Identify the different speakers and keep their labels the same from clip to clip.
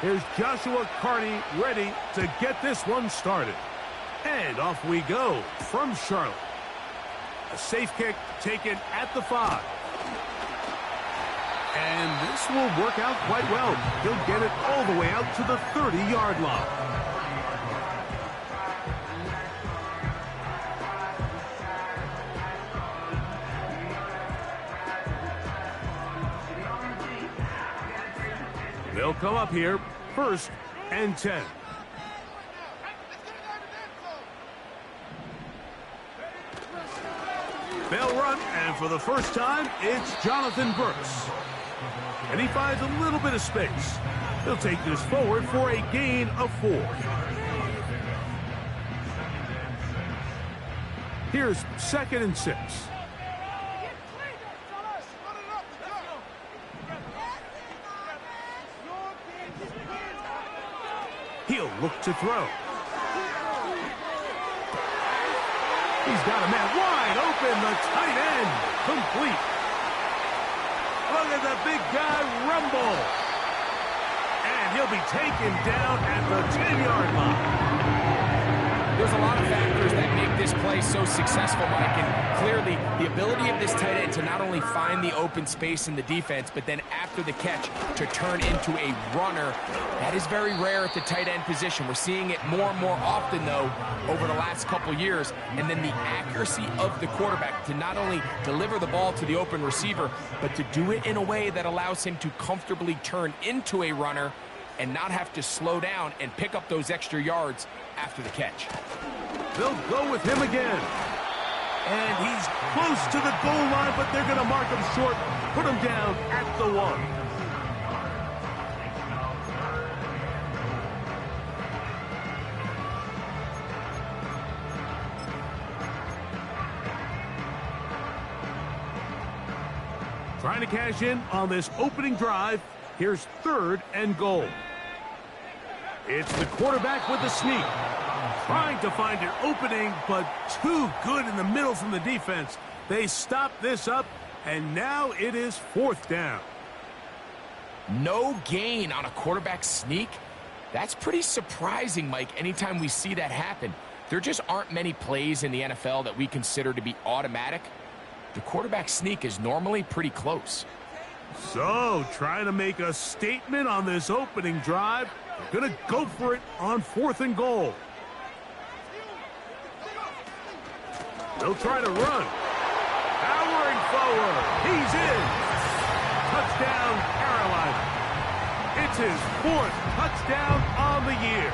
Speaker 1: Here's Joshua Carney ready to get this one started. And off we go from Charlotte. A safe kick taken at the 5. And this will work out quite well. He'll get it all the way out to the 30-yard line. They'll come up here, 1st and 10. They'll run, and for the first time, it's Jonathan Brooks. And he finds a little bit of space. He'll take this forward for a gain of 4. Here's 2nd and 6. He'll look to throw. He's got a man wide open, the tight end, complete. Look at the big guy rumble. And he'll be taken down at the 10-yard line.
Speaker 2: There's a lot of factors that make this play so successful, Mike, and clearly the ability of this tight end to not only find the open space in the defense, but then after the catch to turn into a runner. That is very rare at the tight end position. We're seeing it more and more often, though, over the last couple years. And then the accuracy of the quarterback to not only deliver the ball to the open receiver, but to do it in a way that allows him to comfortably turn into a runner and not have to slow down and pick up those extra yards after the catch.
Speaker 1: They'll go with him again. And he's close to the goal line, but they're going to mark him short, put him down at the 1. Trying to cash in on this opening drive. Here's 3rd and goal. It's the quarterback with the sneak. Trying to find an opening, but too good in the middle from the defense. They stop this up, and now it is 4th down.
Speaker 2: No gain on a quarterback sneak? That's pretty surprising, Mike, anytime we see that happen. There just aren't many plays in the NFL that we consider to be automatic. The quarterback sneak is normally pretty close.
Speaker 1: So, trying to make a statement on this opening drive. They're going to go for it on 4th and goal. They'll try to run. Powering forward. He's in. Touchdown, Carolina. It's his 4th touchdown on the year.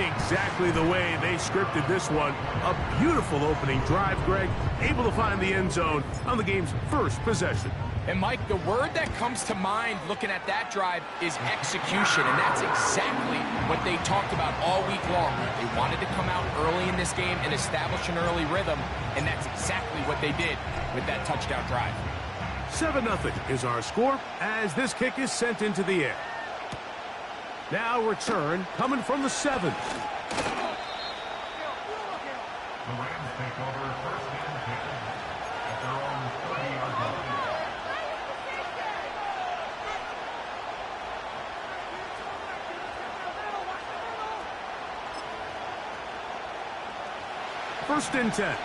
Speaker 1: Exactly the way they scripted this one. A beautiful opening drive, Greg. Able to find the end zone on the game's first possession.
Speaker 2: And, Mike, the word that comes to mind looking at that drive is execution, and that's exactly what they talked about all week long. They wanted to come out early in this game and establish an early rhythm, and that's exactly what they did with that touchdown drive.
Speaker 1: 7-0 is our score as this kick is sent into the air. Now return coming from the 7.
Speaker 3: The Rams take over 1st and 10 at their own 30-yard line.
Speaker 1: First and 10.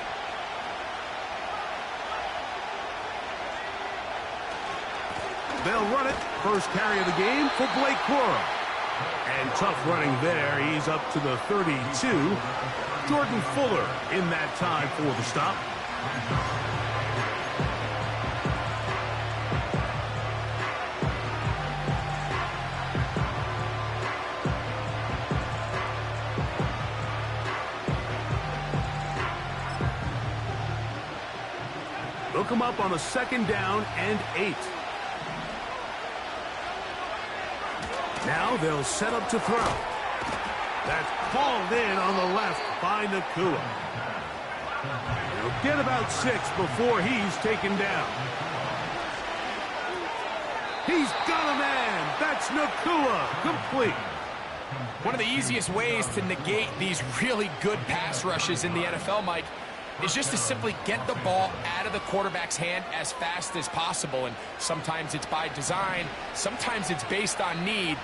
Speaker 1: They'll run it. First carry of the game for Blake Corum. And tough running there. He's up to the 32. Jordan Fuller in that time for the stop. They'll come up on a 2nd down and 8. Now they'll set up to throw. That's called in on the left by Nakua. He'll get about 6 before he's taken down. He's got a man. That's Nakua. Complete.
Speaker 2: One of the easiest ways to negate these really good pass rushes in the NFL, Mike, is just to simply get the ball out of the quarterback's hand as fast as possible. And sometimes it's by design, sometimes it's based on need.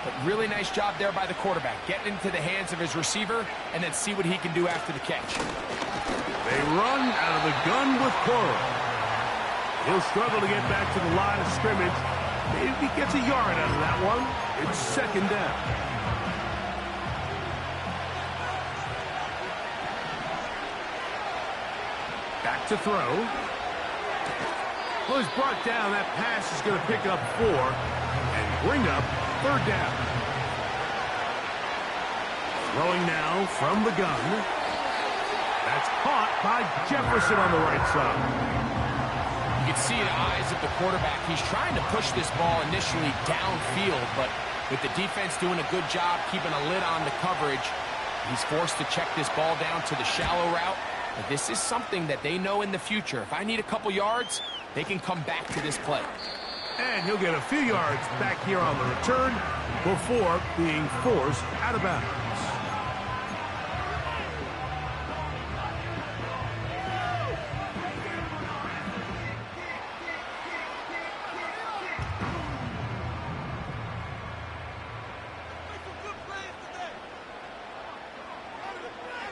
Speaker 2: But really nice job there by the quarterback, getting into the hands of his receiver and then see what he can do after the catch.
Speaker 1: They run out of the gun with Cora. He'll struggle to get back to the line of scrimmage. Maybe he gets a yard out of that one. It's second down. Back to throw. Well, he's brought down. That pass is going to pick up 4 and bring up third down. Throwing now from the gun. That's caught by Jefferson on the right side.
Speaker 2: You can see the eyes of the quarterback. He's trying to push this ball initially downfield, but with the defense doing a good job keeping a lid on the coverage, he's forced to check this ball down to the shallow route. But this is something that they know in the future. If I need a couple yards, they can come back to this play.
Speaker 1: And he'll get a few yards back here on the return before being forced out of bounds.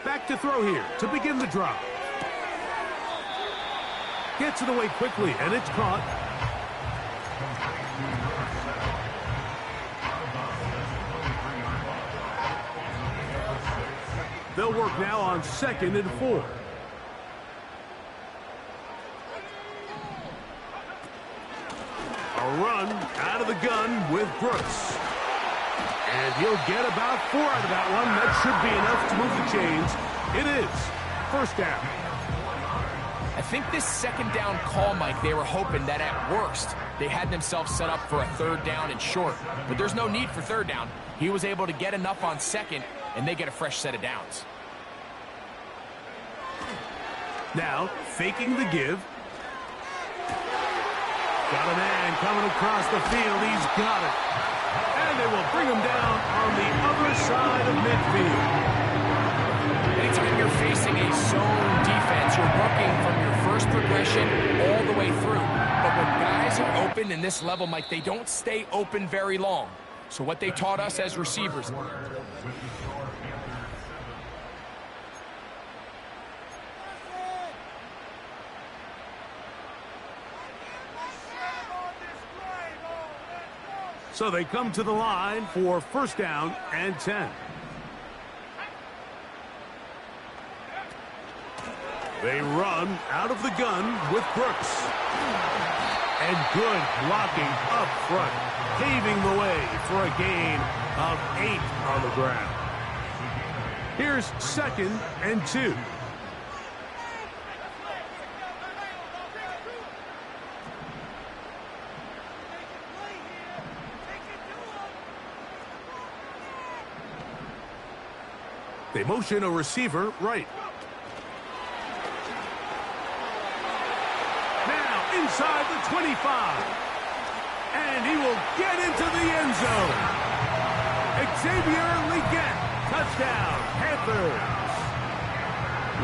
Speaker 1: Back to throw here to begin the drive. Gets it away quickly, and it's caught. They'll work now on 2nd and 4. A run out of the gun with Brooks. And he'll get about 4 out of that one. That should be enough to move the chains. It is first down.
Speaker 2: I think this second down call, Mike, they were hoping that at worst they had themselves set up for a third down and short. But there's no need for third down. He was able to get enough on second, and they get a fresh set of downs.
Speaker 1: Now, faking the give. Got a man coming across the field. He's got it. And they will bring him down on the other side of midfield.
Speaker 2: Anytime you're facing a zone defense, you're working from your first progression all the way through. But when guys are open in this level, Mike, they don't stay open very long. So what they taught us as receivers.
Speaker 1: So they come to the line for first down and 10. They run out of the gun with Brooks. And good blocking up front, paving the way for a gain of 8 on the ground. Here's 2nd and 2. They motion a receiver right. Now inside the 25. And he will get into the end zone. Xavier Legette, touchdown, Panthers.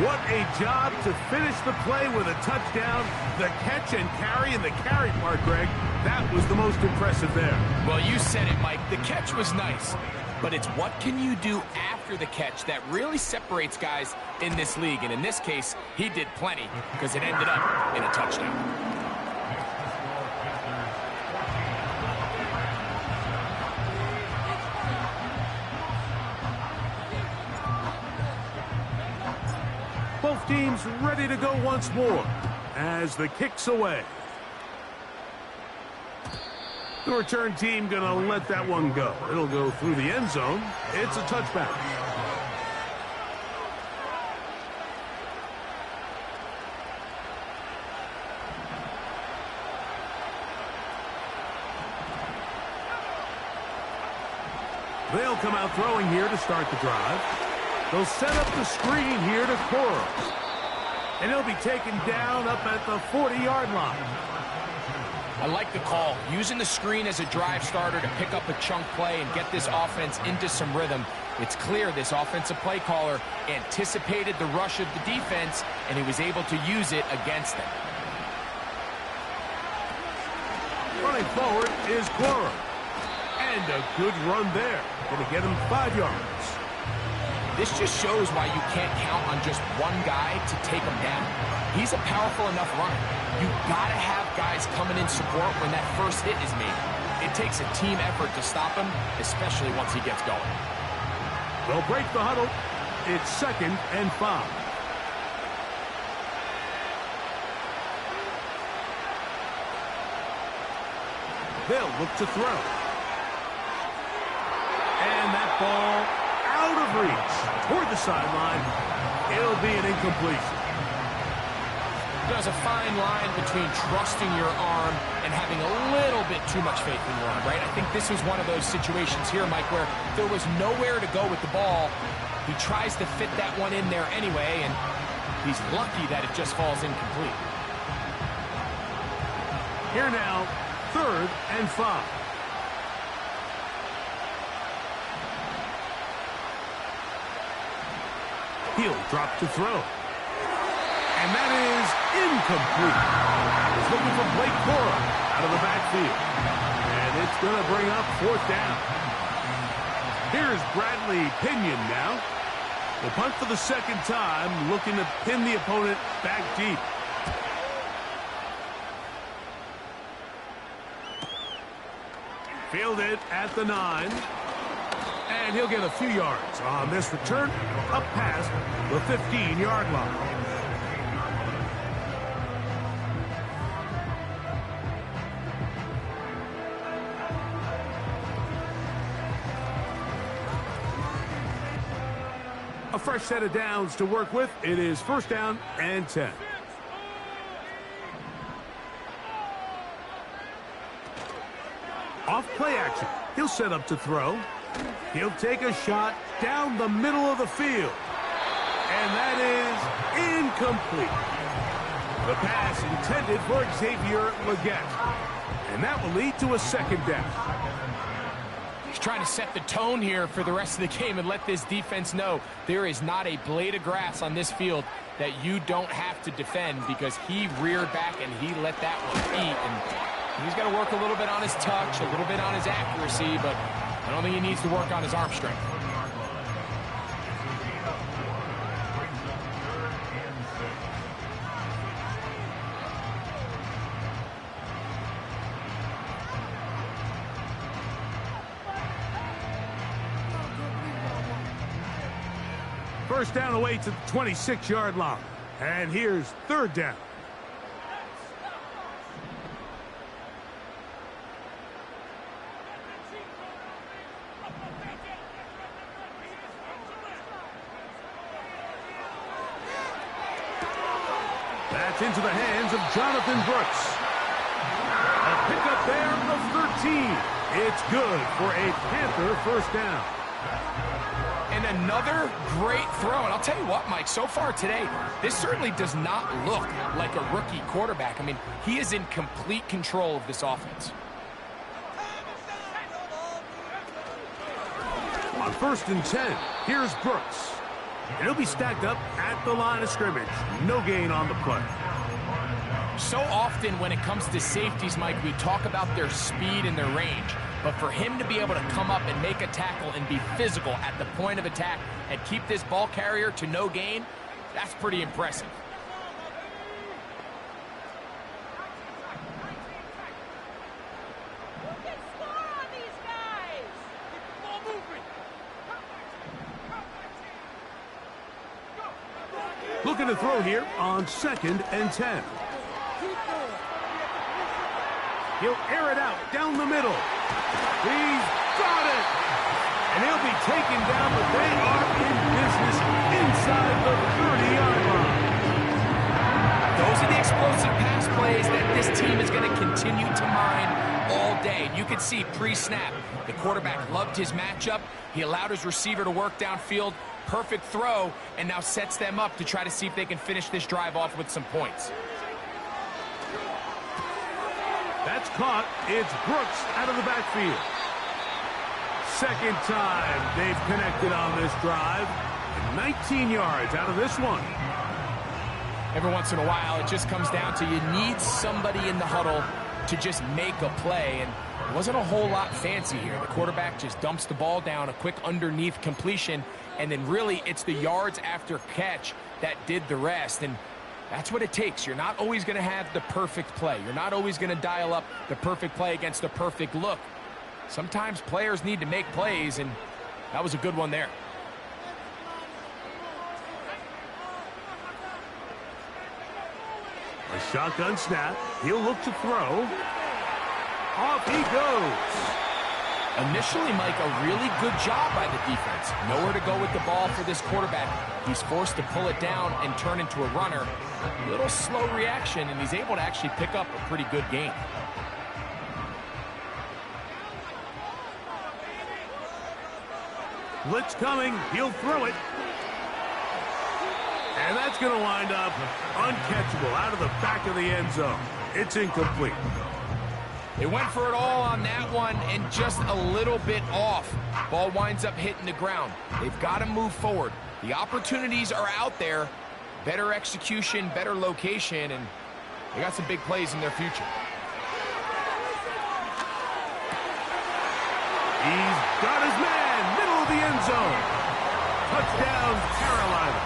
Speaker 1: What a job to finish the play with a touchdown. The catch and carry, and the carry part, Greg, that was the most impressive there.
Speaker 2: Well, you said it, Mike. The catch was nice. But it's what can you do after the catch that really separates guys in this league. And in this case, he did plenty because it ended up in a touchdown.
Speaker 1: Both teams ready to go once more as the kick's away. The return team going to let that one go. It'll go through the end zone. It's a touchback. They'll come out throwing here to start the drive. They'll set up the screen here to Cora. And he'll be taken down up at the 40-yard line.
Speaker 2: I like the call. Using the screen as a drive starter to pick up a chunk play and get this offense into some rhythm. It's clear this offensive play caller anticipated the rush of the defense, and he was able to use it against them.
Speaker 1: Running forward is Cora. And a good run there. Going to get him 5 yards.
Speaker 2: This just shows why you can't count on just one guy to take him down. He's a powerful enough runner. You got to have guys coming in support when that first hit is made. It takes a team effort to stop him, especially once he gets going.
Speaker 1: They'll break the huddle. It's 2nd and 5. They'll look to throw. And that ball out of reach toward the sideline. It'll be an incompletion.
Speaker 2: There's a fine line between trusting your arm and having a little bit too much faith in your arm, right? I think this was one of those situations here, Mike, where there was nowhere to go with the ball. He tries to fit that one in there anyway, and he's lucky that it just falls incomplete.
Speaker 1: Here now, 3rd and 5. He'll drop to throw. And that is incomplete. He's looking for Blake Cora out of the backfield. And it's going to bring up 4th down. Here's Bradley Pinion now. The punt for the 2nd time, looking to pin the opponent back deep. Fielded at the 9. And he'll get a few yards on this return up past the 15-yard line. A fresh set of downs to work with. It is 1st down and 10. Off play action. He'll set up to throw. He'll take a shot down the middle of the field. And that is incomplete. The pass intended for Xavier Legette. And that will lead to a 2nd down.
Speaker 2: He's trying to set the tone here for the rest of the game and let this defense know there is not a blade of grass on this field that you don't have to defend, because he reared back and he let that one eat. And he's got to work a little bit on his touch, a little bit on his accuracy, but I don't think he needs to work on his arm strength.
Speaker 1: First down away to the 26-yard line. And here's 3rd down. That's into the hands of Jonathan Brooks. A pickup there of 13. It's good for a Panther 1st down.
Speaker 2: And another great throw. And I'll tell you what, Mike, so far today, this certainly does not look like a rookie quarterback. I mean, he is in complete control of this offense.
Speaker 1: On 1st and 10, here's Brooks. And he'll be stacked up at the line of scrimmage. No gain on the play.
Speaker 2: So often when it comes to safeties, Mike, we talk about their speed and their range. But for him to be able to come up and make a tackle and be physical at the point of attack and keep this ball carrier to no gain, that's pretty impressive.
Speaker 1: Looking to throw here on 2nd and 10. He'll air it out down the middle. He's got it! And he'll be taken down, but they are in business inside the 30-yard line.
Speaker 2: Those are the explosive pass plays that this team is going to continue to mine all day. You can see pre-snap, the quarterback loved his matchup. He allowed his receiver to work downfield. Perfect throw, and now sets them up to try to see if they can finish this drive off with some points.
Speaker 1: That's caught. It's Brooks out of the backfield. second time they've connected on this drive. 19 yards out of this one.
Speaker 2: Every once in a while, it just comes down to you need somebody in the huddle to just make a play, and it wasn't a whole lot fancy here. The quarterback just dumps the ball down, a quick underneath completion, and then really it's the yards after catch that did the rest, and that's what it takes. You're not always going to have the perfect play. You're not always going to dial up the perfect play against the perfect look. Sometimes players need to make plays, and that was a good one there.
Speaker 1: A shotgun snap. He'll look to throw. Off he goes.
Speaker 2: Initially, Mike, a really good job by the defense. Nowhere to go with the ball for this quarterback. He's forced to pull it down and turn into a runner. A little slow reaction, and he's able to actually pick up a pretty good gain.
Speaker 1: Blitz coming. He'll throw it. And that's going to wind up uncatchable out of the back of the end zone. It's incomplete.
Speaker 2: They went for it all on that one and just a little bit off. Ball winds up hitting the ground. They've got to move forward. The opportunities are out there. Better execution, better location, and they got some big plays in their future.
Speaker 1: He's got his man, middle of the end zone. Touchdown, Carolina.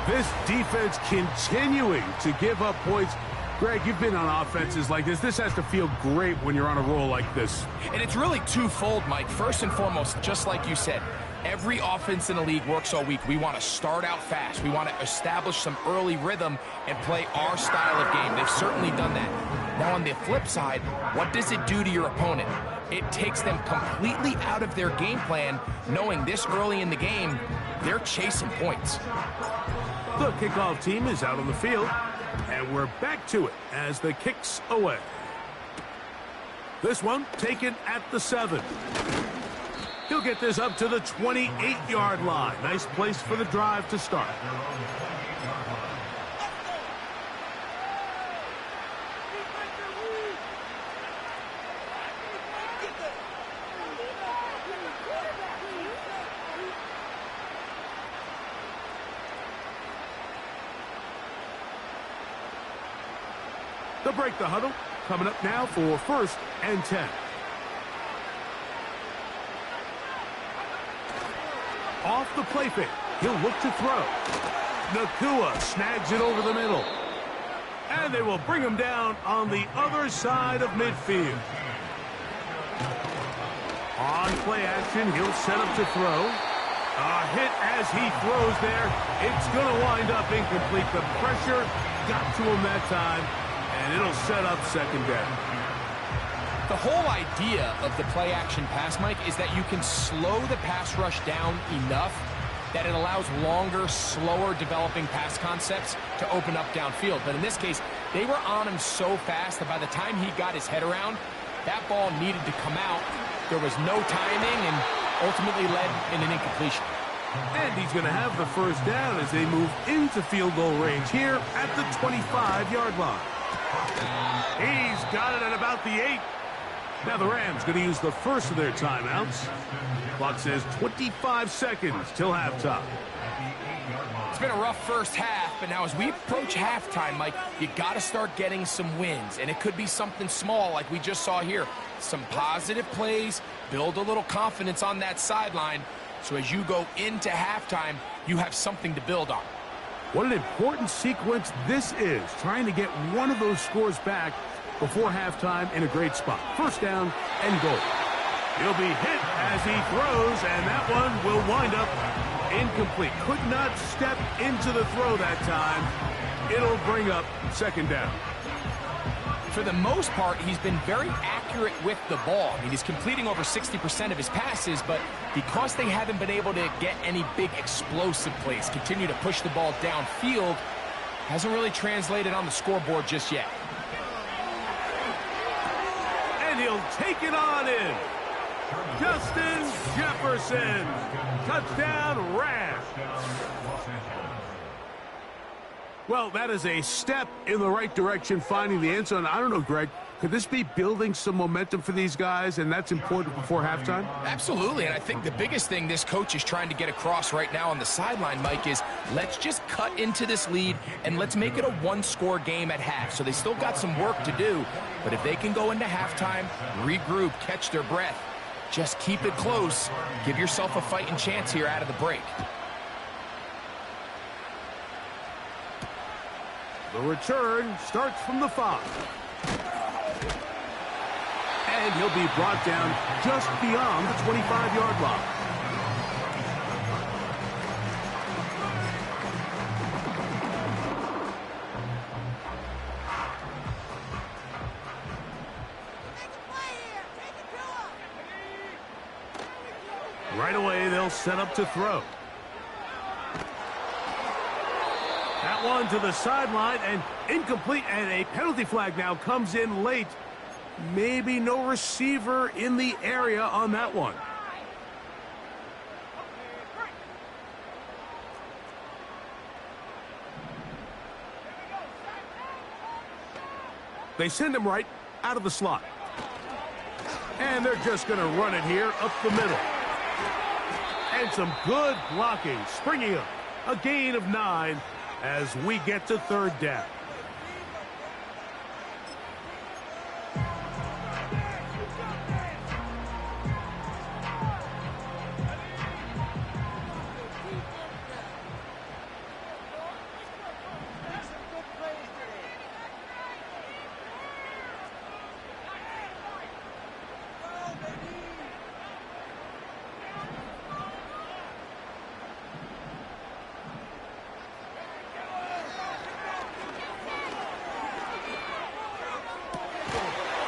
Speaker 1: This defense continuing to give up points. Greg, you've been on offenses like this. This has to feel great when you're on a roll like this.
Speaker 2: And it's really twofold, Mike. First and foremost, just like you said, every offense in the league works all week. We want to start out fast. We want to establish some early rhythm and play our style of game. They've certainly done that. Now, on the flip side, what does it do to your opponent? It takes them completely out of their game plan, knowing this early in the game, they're chasing points.
Speaker 1: The kickoff team is out on the field, and we're back to it as the kick's away. This one taken at the 7. He'll get this up to the 28-yard line. Nice place for the drive to start. They'll break the huddle. Coming up now for 1st and 10. Off the play fake. He'll look to throw. Nakua snags it over the middle. And they will bring him down on the other side of midfield. On play action, he'll set up to throw. A hit as he throws there. It's going to wind up incomplete. The pressure got to him that time. And it'll set up 2nd down.
Speaker 2: The whole idea of the play-action pass, Mike, is that you can slow the pass rush down enough that it allows longer, slower developing pass concepts to open up downfield. But in this case, they were on him so fast that by the time he got his head around, that ball needed to come out. There was no timing and ultimately led in an incompletion.
Speaker 1: And he's going to have the 1st down as they move into field goal range here at the 25-yard line. He's got it at about the 8. Now the Rams going to use the first of their timeouts. Clock says 25 seconds till halftime.
Speaker 2: It's been a rough first half, but now as we approach halftime, Mike, you got to start getting some wins. And it could be something small like we just saw here. Some positive plays, build a little confidence on that sideline. So as you go into halftime, you have something to build on.
Speaker 1: What an important sequence this is, trying to get one of those scores back before halftime in a great spot. 1st down and goal. He'll be hit as he throws, and that one will wind up incomplete. Could not step into the throw that time. It'll bring up 2nd down.
Speaker 2: For the most part, he's been very accurate with the ball. I mean, he's completing over 60% of his passes, but because they haven't been able to get any big explosive plays, continue to push the ball downfield, hasn't really translated on the scoreboard just yet.
Speaker 1: And he'll take it on in. Justin Jefferson. Touchdown, Rams. Well, that is a step in the right direction, finding the end zone. I don't know, Greg, could this be building some momentum for these guys, and that's important before halftime?
Speaker 2: Absolutely, and I think the biggest thing this coach is trying to get across right now on the sideline, Mike, is let's just cut into this lead, and let's make it a one-score game at half. So they still got some work to do, but if they can go into halftime, regroup, catch their breath, just keep it close, give yourself a fighting chance here out of the break.
Speaker 1: The return starts from the 5. And he'll be brought down just beyond the 25-yard line. Right away, they'll set up to throw. That one to the sideline and incomplete, and a penalty flag now comes in late. Maybe no receiver in the area on that one. They send him right out of the slot. And they're just going to run it here up the middle. And some good blocking, springing up. A gain of 9 as we get to third down.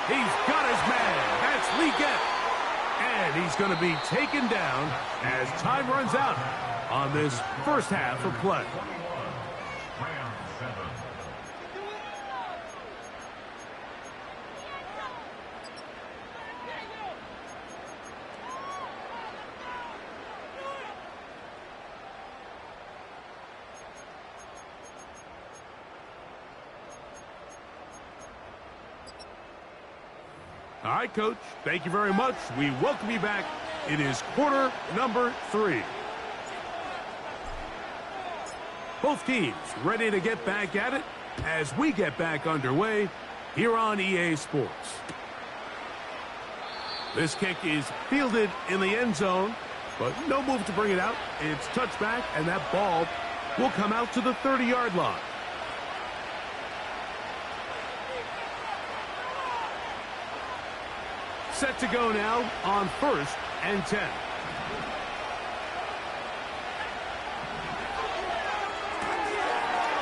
Speaker 1: He's got his man. That's Lee Gett. And he's going to be taken down as time runs out on this first half of play. All right, Coach, thank you very much. We welcome you back. It is quarter number 3. Both teams ready to get back at it as we get back underway here on EA Sports. This kick is fielded in the end zone, but no move to bring it out. It's touchback, and that ball will come out to the 30-yard line. Set to go now on 1st and 10.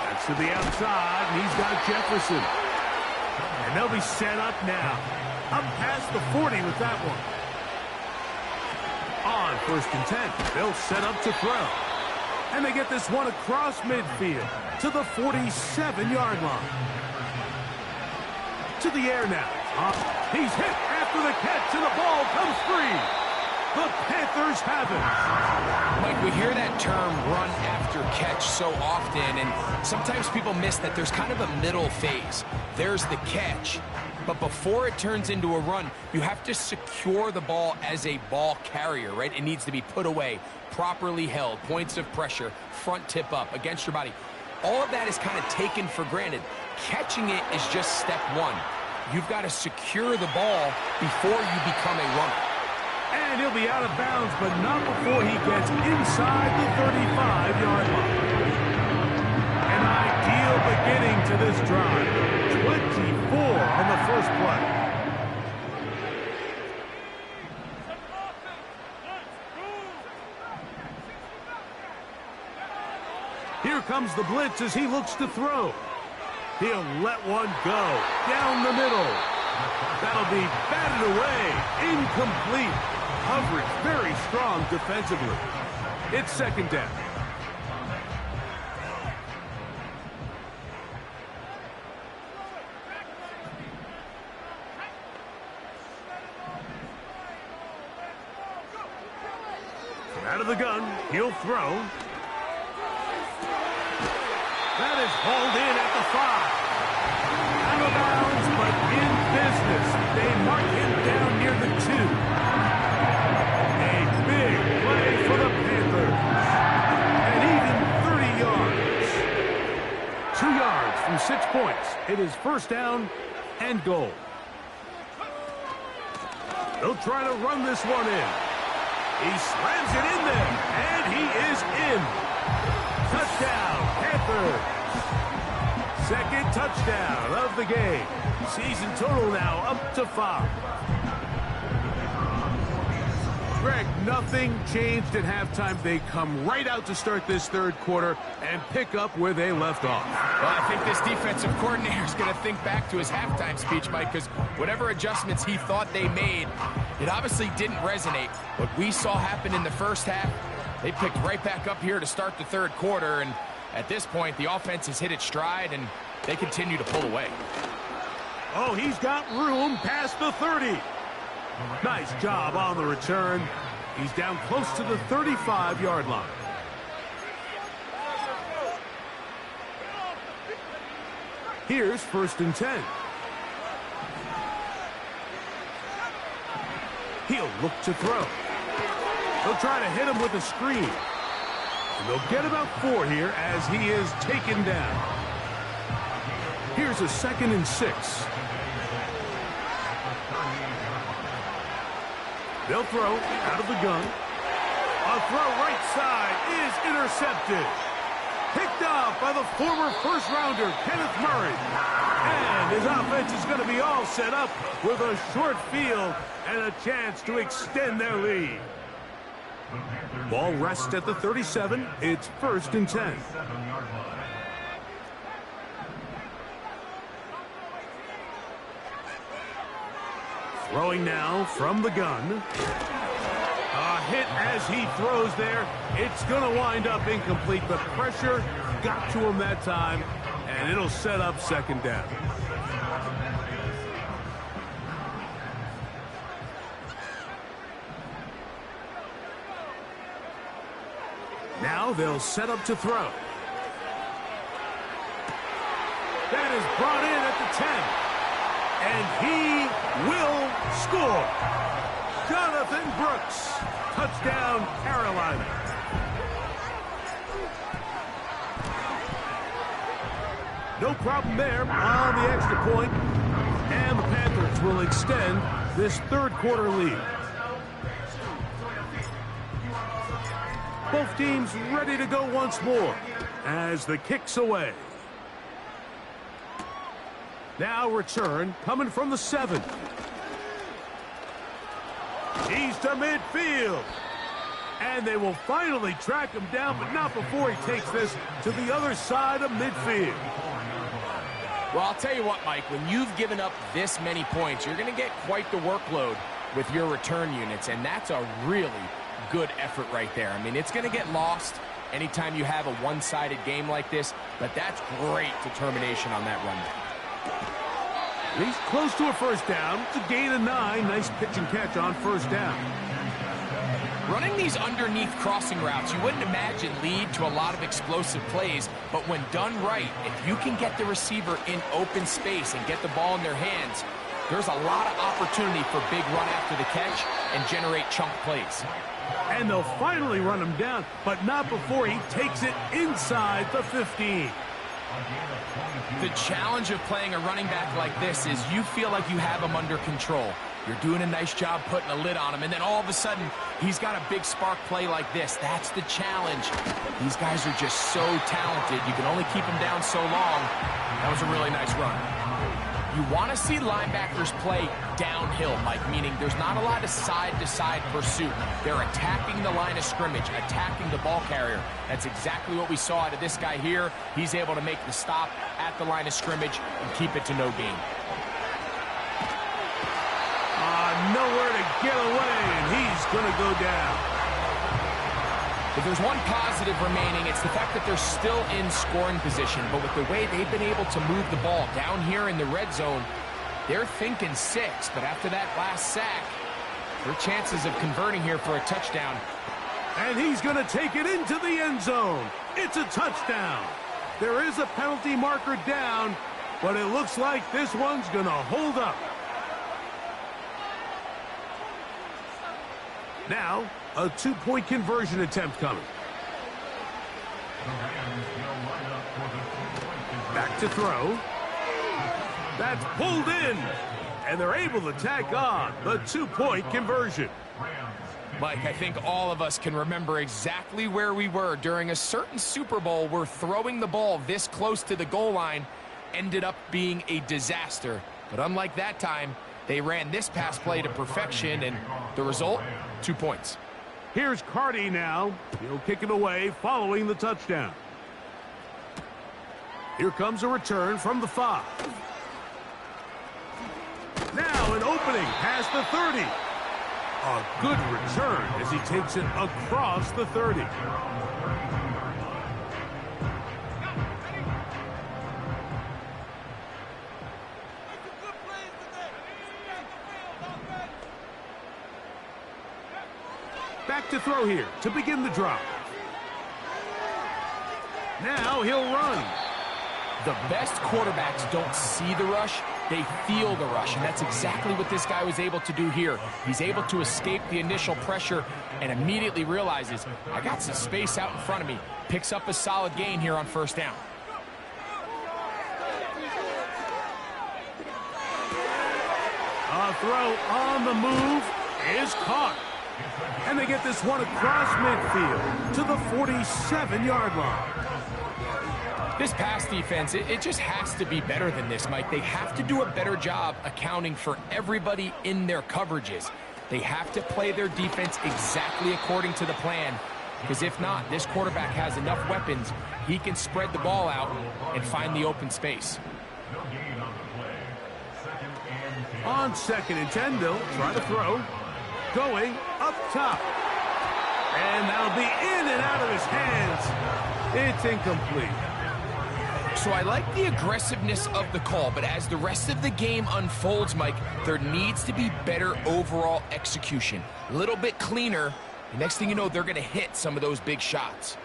Speaker 1: That's to the outside, and he's got Jefferson. And they'll be set up now. Up past the 40 with that one. On 1st and 10, they'll set up to throw. And they get this one across midfield to the 47-yard line. To the air now. He's hit after the catch, and the ball comes free. The Panthers have it.
Speaker 2: Mike, we hear that term run after catch so often, and sometimes people miss that there's kind of a middle phase. There's the catch, but before it turns into a run, you have to secure the ball as a ball carrier, right? It needs to be put away, properly held, points of pressure, front tip up against your body. All of that is kind of taken for granted. Catching it is just step one. You've got to secure the ball before you become a runner.
Speaker 1: And he'll be out of bounds, but not before he gets inside the 35-yard line. An ideal beginning to this drive. 24 on the first play. Here comes the blitz as he looks to throw. He'll let one go down the middle. That'll be batted away. Incomplete. Coverage very strong defensively. It's 2nd down. Out of the gun, he'll throw. That is hauled in at the 5. Out of bounds, but in business. They mark him down near the 2. A big play for the Panthers. And even 30 yards. 2 yards from 6 points. It is first down and goal. They'll try to run this one in. He slams it in there, and he is in. Touchdown, Panthers. Second touchdown of the game. Season total now up to 5. Greg, nothing changed at halftime. They come right out to start this third quarter and pick up where they left off.
Speaker 2: Well, I think this defensive coordinator is going to think back to his halftime speech, Mike, because whatever adjustments he thought they made, it obviously didn't resonate. What we saw happen in the first half, they picked right back up here to start the third quarter, and at this point, the offense has hit its stride, and they continue to pull away.
Speaker 1: Oh, he's got room past the 30. Nice job on the return. He's down close to the 35-yard line. Here's first and 10. He'll look to throw. They'll try to hit him with a screen. And they'll get about 4 here as he is taken down. Here's a second and 6. They'll throw out of the gun. A throw right side is intercepted. Picked off by the former first-rounder, Kenneth Murray. And his offense is going to be all set up with a short field and a chance to extend their lead. Ball rests at the 37. It's first and 10. Throwing now from the gun. A hit as he throws there. It's going to wind up incomplete. The pressure got to him that time, and it'll set up second down. Now they'll set up to throw. That is brought in at the 10. And he will score. Jonathan Brooks. Touchdown, Carolina. No problem there on the extra point. And the Panthers will extend this third quarter lead. Both teams ready to go once more as the kick's away. Now return coming from the 7. He's to midfield. And they will finally track him down, but not before he takes this to the other side of midfield.
Speaker 2: Well, I'll tell you what, Mike, when you've given up this many points, you're going to get quite the workload with your return units, and that's a really good effort right there. I mean, it's going to get lost anytime you have a one-sided game like this, but that's great determination on that run back.
Speaker 1: He's close to a first down. It's a gain of 9. Nice pitch and catch on first down.
Speaker 2: Running these underneath crossing routes, you wouldn't imagine lead to a lot of explosive plays, but when done right, if you can get the receiver in open space and get the ball in their hands, there's a lot of opportunity for big run after the catch and generate chunk plays.
Speaker 1: And they'll finally run him down, but not before he takes it inside the 15.
Speaker 2: The challenge of playing a running back like this is you feel like you have him under control. You're doing a nice job putting a lid on him, and then all of a sudden, he's got a big spark play like this. That's the challenge. These guys are just so talented. You can only keep them down so long. That was a really nice run. You want to see linebackers play downhill, Mike, meaning there's not a lot of side-to-side pursuit. They're attacking the line of scrimmage, attacking the ball carrier. That's exactly what we saw out of this guy here. He's able to make the stop at the line of scrimmage and keep it to no gain.
Speaker 1: Nowhere to get away, and he's going to go down.
Speaker 2: If there's one positive remaining, it's the fact that they're still in scoring position. But with the way they've been able to move the ball down here in the red zone, they're thinking 6. But after that last sack, their chances of converting here for a touchdown.
Speaker 1: And he's going to take it into the end zone. It's a touchdown. There is a penalty marker down, but it looks like this one's going to hold up. Now, a two-point conversion attempt coming. Back to throw. That's pulled in. And they're able to tack on the two-point conversion.
Speaker 2: Mike, I think all of us can remember exactly where we were during a certain Super Bowl where throwing the ball this close to the goal line ended up being a disaster. But unlike that time, they ran this pass play to perfection, and the result, 2 points.
Speaker 1: Here's Carty now. He'll kick it away following the touchdown. Here comes a return from the 5. Now an opening past the 30. A good return as he takes it across the 30. Back to throw here to begin the drive. Now he'll run.
Speaker 2: The best quarterbacks don't see the rush, they feel the rush, and that's exactly what this guy was able to do here. He's able to escape the initial pressure and immediately realizes, I got some space out in front of me. Picks up a solid gain here on first down.
Speaker 1: A throw on the move is caught. And they get this one across midfield to the 47-yard line.
Speaker 2: This pass defense, it just has to be better than this, Mike. They have to do a better job accounting for everybody in their coverages. They have to play their defense exactly according to the plan, because if not, this quarterback has enough weapons, he can spread the ball out and find the open space.
Speaker 1: On 2nd and 10, they'll try to throw. Going up top. And that'll be in and out of his hands. It's incomplete.
Speaker 2: So I like the aggressiveness of the call, but as the rest of the game unfolds, Mike, there needs to be better overall execution. A little bit cleaner. The next thing you know, they're going to hit some of those big shots.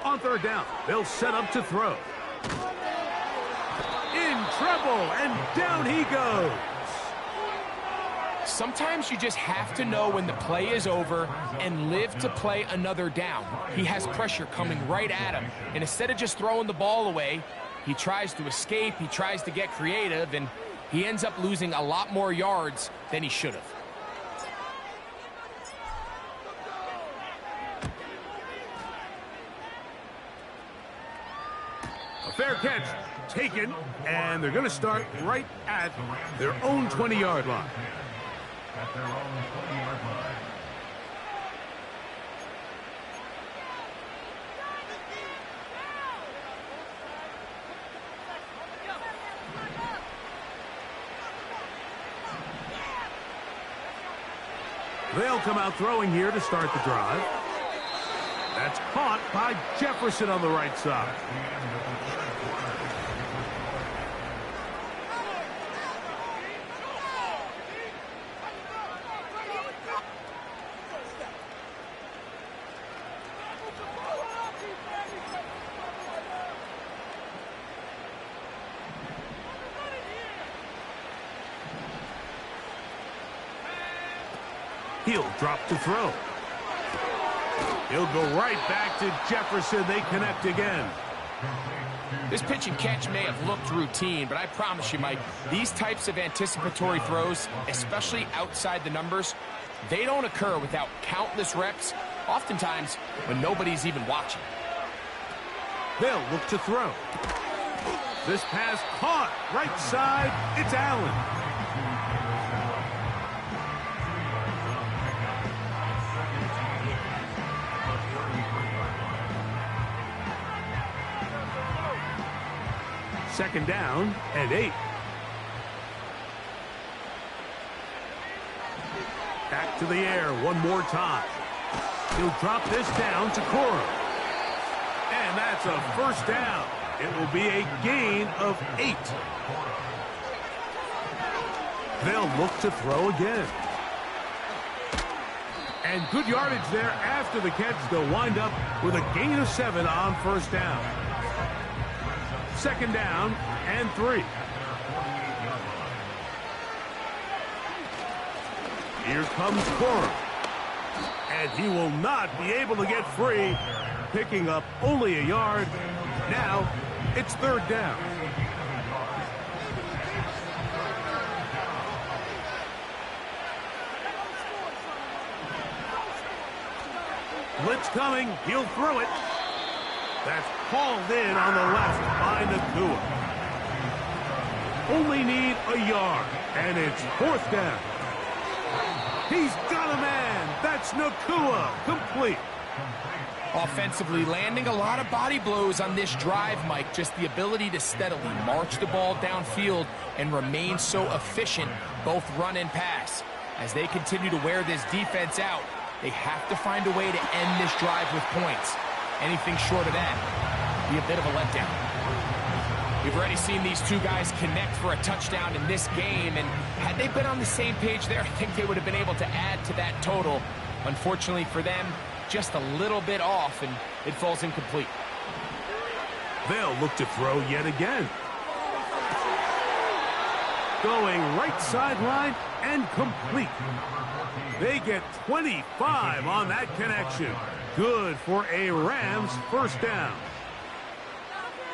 Speaker 1: On 3rd down, they'll set up to throw. In trouble, and down he goes.
Speaker 2: Sometimes you just have to know when the play is over and live to play another down. He has pressure coming right at him, and instead of just throwing the ball away, he tries to escape, he tries to get creative, and he ends up losing a lot more yards than he should have.
Speaker 1: A fair catch taken, and they're going to start right at their own 20-yard line.
Speaker 3: At their own 20-yard line.
Speaker 1: They'll come out throwing here to start the drive. That's caught by Jefferson on the right side. He'll drop to throw. He'll go right back to Jefferson. They connect again.
Speaker 2: This pitch and catch may have looked routine, but I promise you, Mike, these types of anticipatory throws, especially outside the numbers, they don't occur without countless reps, oftentimes when nobody's even watching.
Speaker 1: They'll look to throw. This pass caught right side. It's Allen. Second down and 8. Back to the air one more time. He'll drop this down to Cora. And that's a first down. It will be a gain of 8. They'll look to throw again. And good yardage there after the catch. They'll wind up with a gain of 7 on first down. Second down and 3. Here comes Cora. And he will not be able to get free, picking up only a yard. Now it's third down. Blitz coming. He'll throw it. That's hauled in on the left by Nakua. Only need a yard, and it's fourth down. He's got a man. That's Nakua. Complete.
Speaker 2: Offensively, landing a lot of body blows on this drive, Mike. Just the ability to steadily march the ball downfield and remain so efficient, both run and pass. As they continue to wear this defense out, they have to find a way to end this drive with points. Anything short of that, be a bit of a letdown. We've already seen these two guys connect for a touchdown in this game, and had they been on the same page there, I think they would have been able to add to that total. Unfortunately for them, just a little bit off, and it falls incomplete.
Speaker 1: They'll look to throw yet again. Going right sideline and complete. They get 25 on that connection. Good for a Rams first down.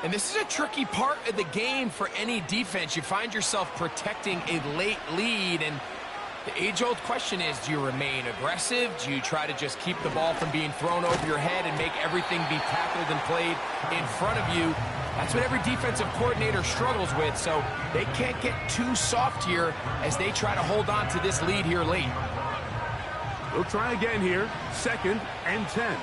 Speaker 2: And this is a tricky part of the game for any defense. You find yourself protecting a late lead, and the age-old question is, do you remain aggressive? Do you try to just keep the ball from being thrown over your head and make everything be tackled and played in front of you? That's what every defensive coordinator struggles with, so they can't get too soft here as they try to hold on to this lead here late.
Speaker 1: We'll try again here. Second and 10.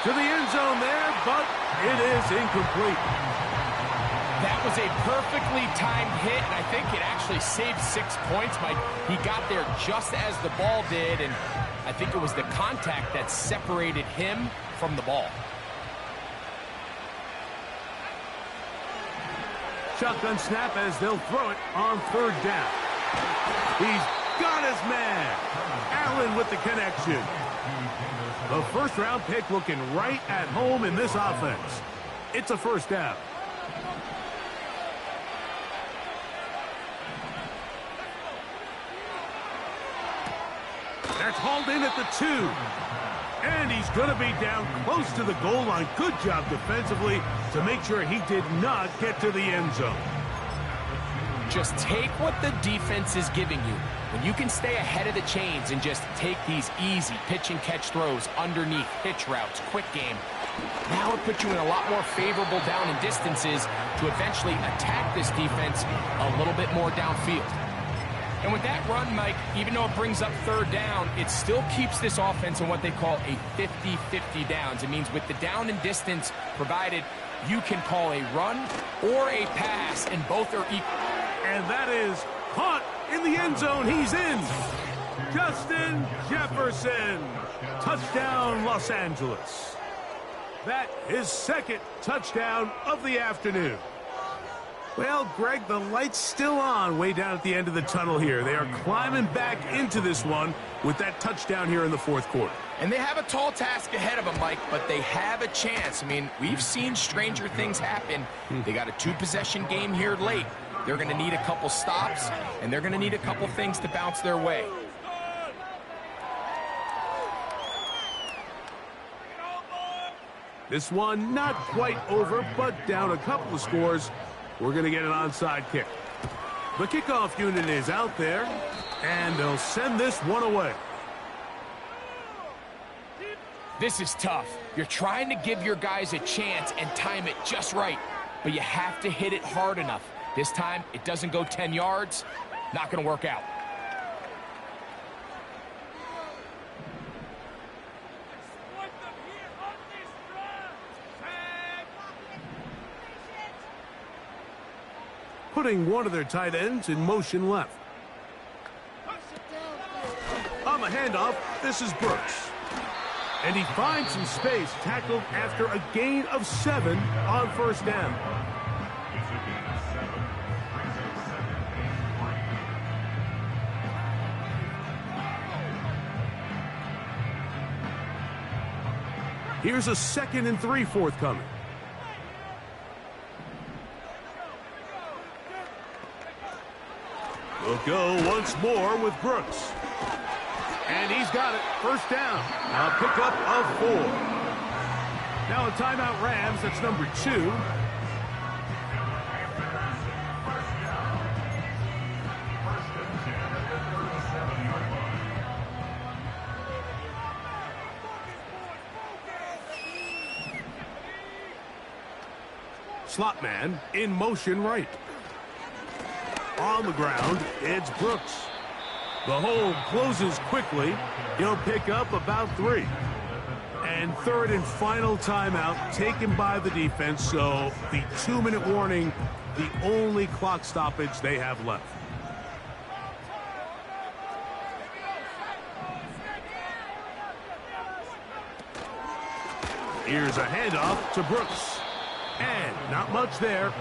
Speaker 1: To the end zone there, but it is incomplete.
Speaker 2: That was a perfectly timed hit, and I think it actually saved 6 points, Mike. He got there just as the ball did, and I think it was the contact that separated him from the ball.
Speaker 1: Shotgun snap as they'll throw it on third down. He's got his man. Allen with the connection. The first-round pick looking right at home in this offense. It's a first down. That's hauled in at the 2. And he's going to be down close to the goal line. Good job defensively to make sure he did not get to the end zone.
Speaker 2: Just take what the defense is giving you. When you can stay ahead of the chains and just take these easy pitch and catch throws underneath, hitch routes, quick game, now it puts you in a lot more favorable down and distances to eventually attack this defense a little bit more downfield. And with that run, Mike, even though it brings up third down, it still keeps this offense in what they call a 50-50 downs. It means with the down and distance provided, you can call a run or a pass, and both are equal.
Speaker 1: And that is caught in the end zone. He's in. Justin Jefferson. Touchdown, Los Angeles. That is second touchdown of the afternoon. Well, Greg, the light's still on way down at the end of the tunnel here. They are climbing back into this one with that touchdown here in the fourth quarter.
Speaker 2: And they have a tall task ahead of them, Mike, but they have a chance. I mean, we've seen stranger things happen. They got a 2-possession game here late. They're going to need a couple stops, and they're going to need a couple things to bounce their way.
Speaker 1: This one not quite over, but down a couple of scores. We're going to get an onside kick. The kickoff unit is out there, and they'll send this one away.
Speaker 2: This is tough. You're trying to give your guys a chance and time it just right, but you have to hit it hard enough. This time, it doesn't go 10 yards. Not going to work out.
Speaker 1: Putting one of their tight ends in motion left. On the handoff, this is Brooks. And he finds some space, tackled after a gain of 7 on first down. Here's a 2nd and 3 forthcoming. We'll go once more with Brooks. And he's got it. First down. A pickup of 4. Now a timeout Rams. That's number 2. Slot man in motion right. On the ground, it's Brooks. The hole closes quickly. He'll pick up about 3. And 3rd and final timeout taken by the defense, so the 2-minute warning, the only clock stoppage they have left. Here's a handoff to Brooks. And not much there.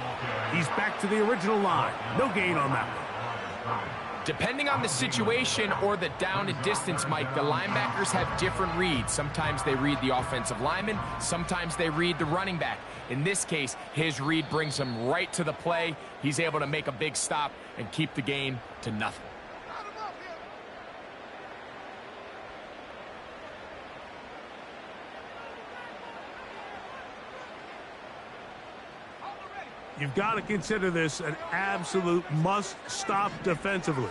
Speaker 1: He's back to the original line. No gain on that one.
Speaker 2: Depending on the situation or the down and distance, Mike, the linebackers have different reads. Sometimes they read the offensive lineman. Sometimes they read the running back. In this case, his read brings him right to the play. He's able to make a big stop and keep the gain to nothing.
Speaker 1: You've got to consider this an absolute must-stop defensively.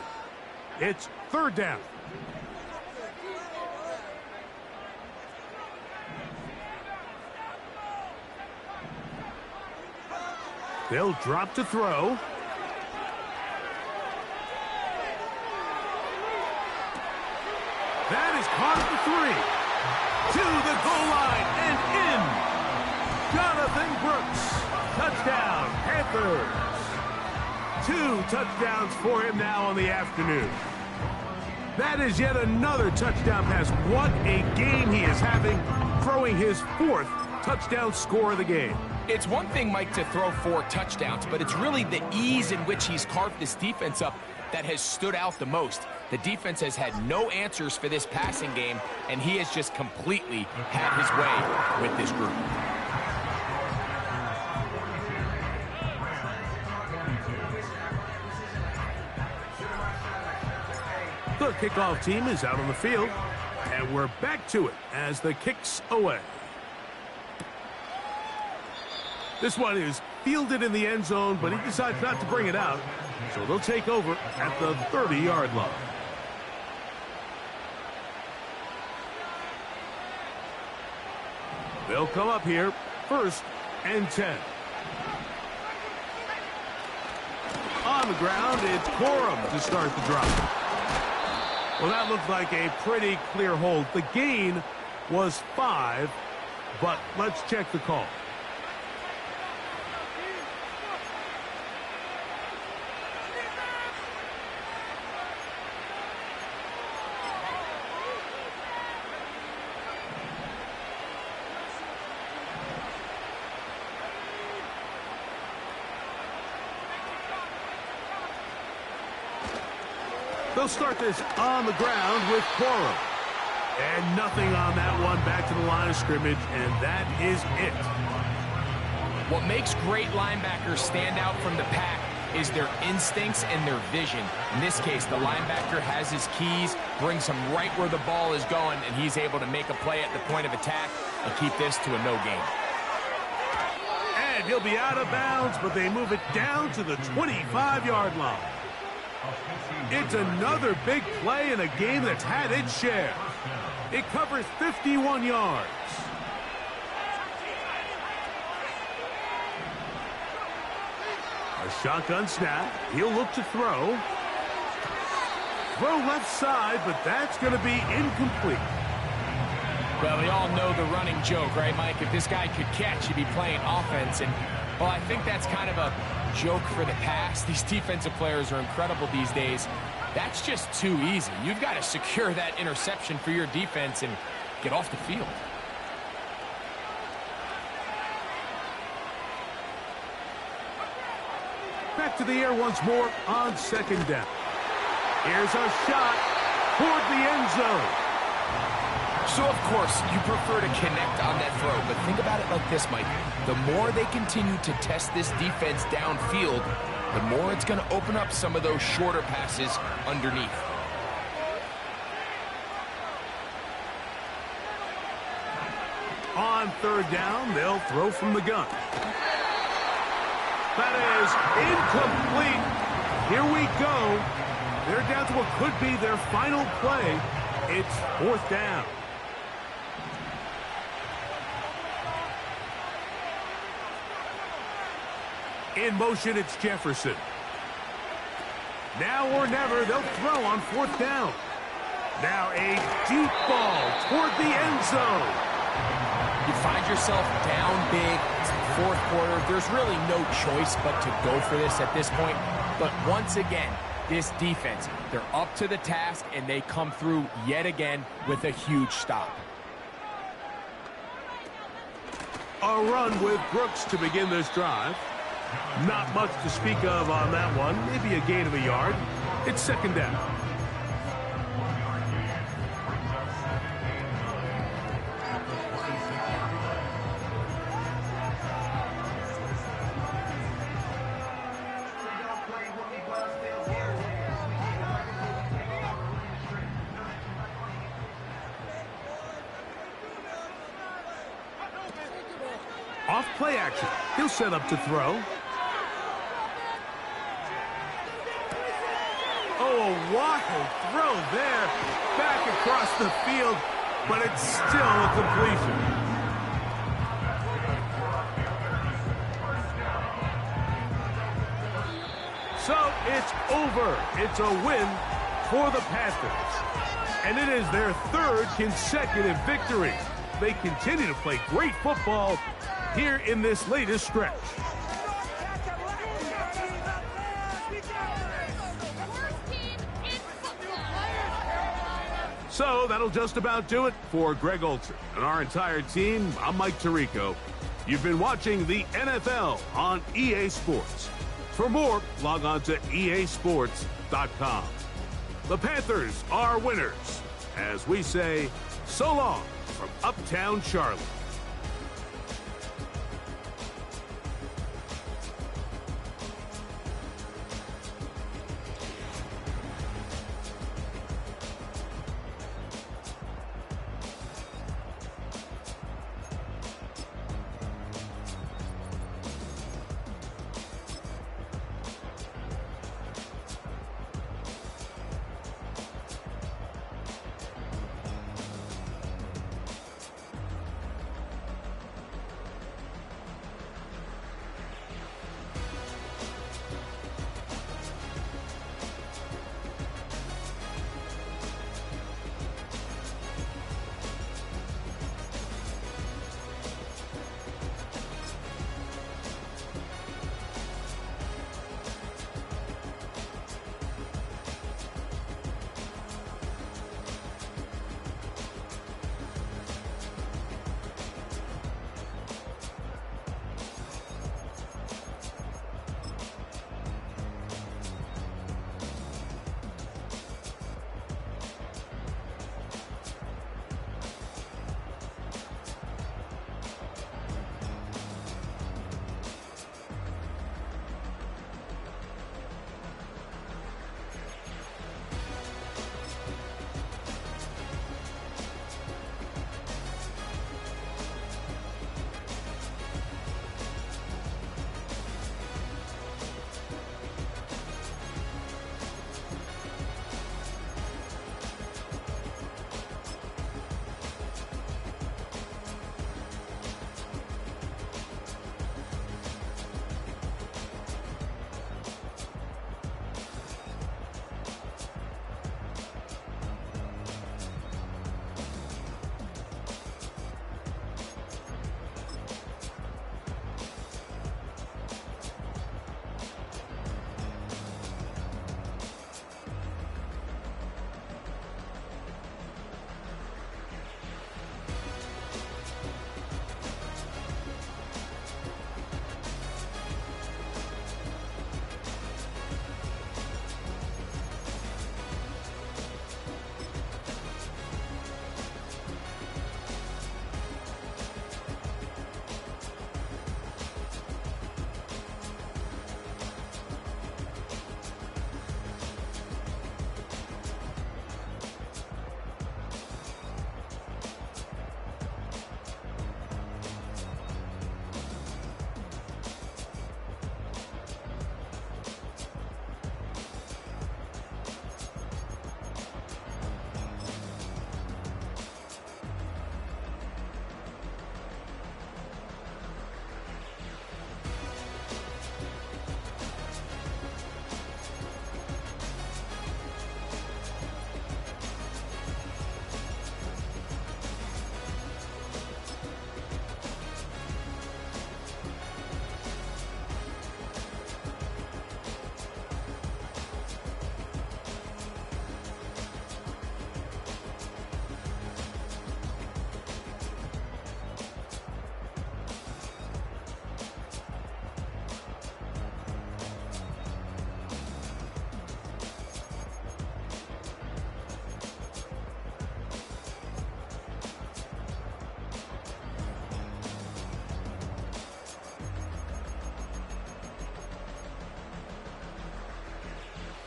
Speaker 1: It's 3rd down. They'll drop to throw. That is caught for 3. To the goal line and in. Jonathan Brooks. Touchdown, Panthers. 2 touchdowns for him now on the afternoon. That is yet another touchdown pass. What a game he is having, throwing his 4th touchdown score of the game.
Speaker 2: It's one thing, Mike, to throw 4 touchdowns, but it's really the ease in which he's carved this defense up that has stood out the most. The defense has had no answers for this passing game, and he has just completely had his way with this group.
Speaker 1: The kickoff team is out on the field, and we're back to it as the kick's away. This one is fielded in the end zone, but he decides not to bring it out, so they'll take over at the 30-yard line. They'll come up here, 1st and 10. On the ground, it's Corum to start the drive. Well, that looked like a pretty clear hold. The gain was 5, but let's check the call. They'll start this on the ground with Corum. And nothing on that one. Back to the line of scrimmage, and that is it.
Speaker 2: What makes great linebackers stand out from the pack is their instincts and their vision. In this case, the linebacker has his keys, brings him right where the ball is going, and he's able to make a play at the point of attack and keep this to a no gain.
Speaker 1: And he'll be out of bounds, but they move it down to the 25-yard line. It's another big play in a game that's had its share. It covers 51 yards. A shotgun snap. He'll look to throw. Throw left side, but that's going to be incomplete.
Speaker 2: Well, we all know the running joke, right, Mike? If this guy could catch, he'd be playing offense. And, well, I think that's kind of a joke for the past. These defensive players are incredible these days. That's just too easy. You've got to secure that interception for your defense and get off the field.
Speaker 1: Back to the air once more on 2nd down. Here's a shot toward the end zone.
Speaker 2: So, of course, you prefer to connect on that throw, but think about it like this, Mike. The more they continue to test this defense downfield, the more it's going to open up some of those shorter passes underneath.
Speaker 1: On third down, they'll throw from the gun. That is incomplete. Here we go. They're down to what could be their final play. It's fourth down. In motion, it's Jefferson. Now or never, they'll throw on fourth down. Now a deep ball toward the end zone.
Speaker 2: You find yourself down big. It's the fourth quarter. There's really no choice but to go for this at this point. But once again, this defense, they're up to the task, and they come through yet again with a huge stop.
Speaker 1: A run with Brooks to begin this drive. Not much to speak of on that one. Maybe a gain of a yard. It's second down. Off play action. He'll set up to throw. Oh, a wild throw there. Back across the field, but it's still a completion. So it's over. It's a win for the Panthers. And it is their third consecutive victory. They continue to play great football here in this latest stretch. So that'll just about do it for Greg Olson and our entire team. I'm Mike Tirico. You've been watching the NFL on EA Sports. For more, log on to easports.com. The Panthers are winners. As we say, so long from Uptown Charlotte.